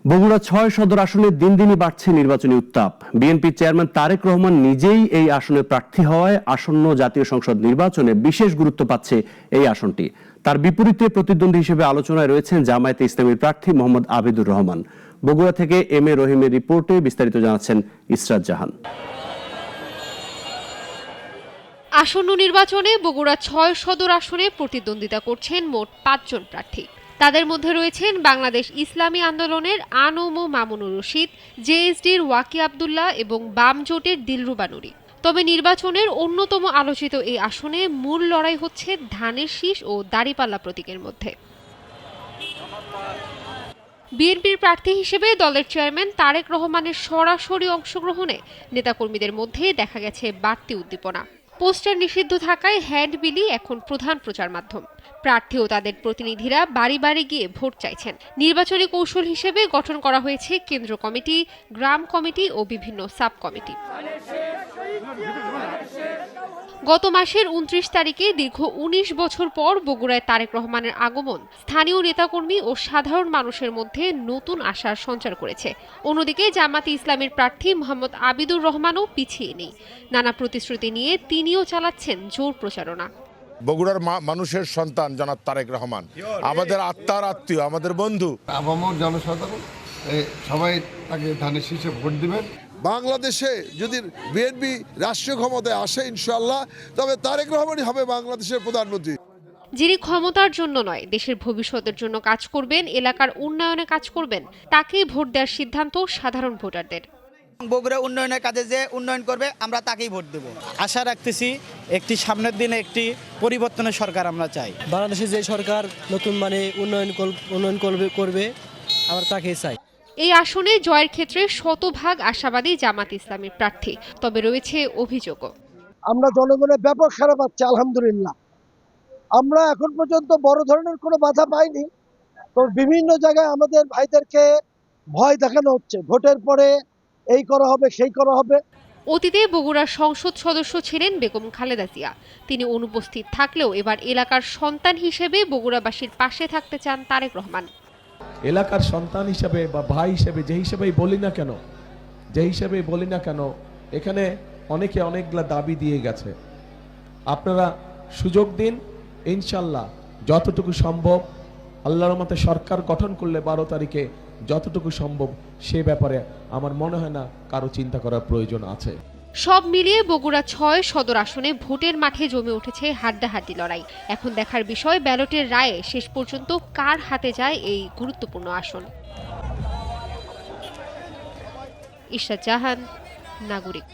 বগুড়া ৬ সদর আসনে দিন দিনই বাড়ছে নির্বাচনী উত্তাপ। বিএনপি চেয়ারম্যান তারেক রহমান নিজেই এই আসনে প্রার্থী হওয়ায় আসন্ন জাতীয় সংসদ নির্বাচনে বিশেষ গুরুত্ব পাচ্ছে এই আসনটি। তার বিপরীতে প্রতিদ্বন্দ্বী হিসেবে আলোচনায় রয়েছেন জামায়াতে ইসলামীর প্রার্থী মোহাম্মদ আবিদুর রহমান। বগুড়া থেকে এম এ রহিমের রিপোর্টে বিস্তারিত জানাচ্ছেন ইসরাত জাহান। আসন্ন নির্বাচনে বগুড়া ৬ সদর আসনে প্রতিদ্বন্দ্বিতা করছেন মোট ৫ জন প্রার্থী। তাদের মধ্যে রয়েছেন বাংলাদেশ ইসলামী আন্দোলনের আনম ও মামুনুর রশিদ, জেএসডির ওয়াকি আব্দুল্লাহ এবং বাম জোটের দিলরুবা নুরী। তবে নির্বাচনের অন্যতম আলোচিত এই আসনে মূল লড়াই হচ্ছে ধানের শীষ ও দাড়িপাল্লা প্রতীকের মধ্যে। বিএনপির প্রার্থী হিসেবে দলের চেয়ারম্যান তারেক রহমানের সরাসরি অংশগ্রহণে নেতাকর্মীদের মধ্যে দেখা গেছে বাড়তি উদ্দীপনা। পোস্টার নিষিদ্ধ থাকায় হ্যান্ডবিলই এখন প্রধান প্রচার মাধ্যম। প্রার্থী ও তাদের প্রতিনিধিরা বাড়ি বাড়ি গিয়ে ভোট চাইছেন। নির্বাচনী কৌশল হিসেবে গঠন করা হয়েছে কেন্দ্র কমিটি, গ্রাম কমিটি ও বিভিন্ন সাব কমিটি। গত মাসের ২৯ তারিখে দীর্ঘ ১৯ বছর পর বগুড়ায় তারেক রহমানের আগমন স্থানীয় নেতাকর্মী ও সাধারণ মানুষের মধ্যে নতুন আশার সঞ্চার করেছে। অন্যদিকে জামায়াতে ইসলামীর প্রার্থী মোহাম্মদ আবিদুর রহমানও পিছিয়ে নেই। নানা প্রতিশ্রুতি নিয়ে তিনিও চালাচ্ছেন জোর প্রচারণা। বগুড়ার মানুষের সন্তান জনাব তারেক রহমান আমাদের আত্মার আত্মীয়, আমাদের বন্ধু। আপামর জনসাধারণ সবাই তাকে ধানের শীষে ভোট দিবেন। বাংলাদেশে যদি বিএনপি রাষ্ট্রীয় ক্ষমতায় আসে ইনশাআল্লাহ, তবে তারেক রহমানই হবে বাংলাদেশের প্রধানমন্ত্রী। যিনি ক্ষমতার জন্য নয়, দেশের ভবিষ্যতের জন্য কাজ করবেন, এলাকার উন্নয়নে কাজ করবেন, তাকেই ভোট দেওয়ার সিদ্ধান্ত সাধারণ ভোটারদের। বগুড়া উন্নয়নের কাজে যে উন্নয়ন করবে আমরা তাকেই ভোট দেব। আশা রাখতেছি একটি সামনের দিনে একটি পরিবর্তনের সরকার আমরা চাই। বাংলাদেশে যে সরকার নতুন উন্নয়ন করবে আমরা তাকেই চাই। এই আসনে জয়ের ক্ষেত্রে শতভাগ আশাবাদী জামায়াতে ইসলামীর প্রার্থী, তবে রয়েছে অভিযোগও। আমরা জনগণের ব্যাপক সাড়া পাচ্ছি আলহামদুলিল্লাহ। আমরা এখন পর্যন্ত বড় ধরনের কোনো বাধা পাইনি। তো বিভিন্ন জায়গায় আমাদের ভাইদেরকে ভয় দেখানো হচ্ছে, ভোটের পরে এই করা হবে সেই করা হবে। অতীতে বগুড়ার সংসদ সদস্য ছিলেন বেগম খালেদা জিয়া। তিনি অনুপস্থিত থাকলেও এবার এলাকার সন্তান হিসেবে বগুড়াবাসীর পাশে থাকতে চান তারেক রহমান। এলাকার সন্তান হিসেবে বা ভাই হিসেবে যে হিসেবেই বলি না কেন এখানে অনেকে অনেকগুলা দাবি দিয়ে গেছে। আপনারা সুযোগ দিন, ইনশাল্লাহ যতটুকু সম্ভব আল্লাহর রহমতে সরকার গঠন করলে ১২ তারিখে যতটুকু সম্ভব সে ব্যাপারে আমার মনে হয় না কারো চিন্তা করার প্রয়োজন আছে। সব মিলিয়ে বগুড়া ৬ সদর আসনে ভোটের মাঠে জমে উঠেছে হাড্ডাহাড্ডি লড়াই। এখন দেখার বিষয় ব্যালটের রায়ে শেষ পর্যন্ত কার হাতে যায় এই গুরুত্বপূর্ণ আসন। ইসরাত জাহান, নাগরিক।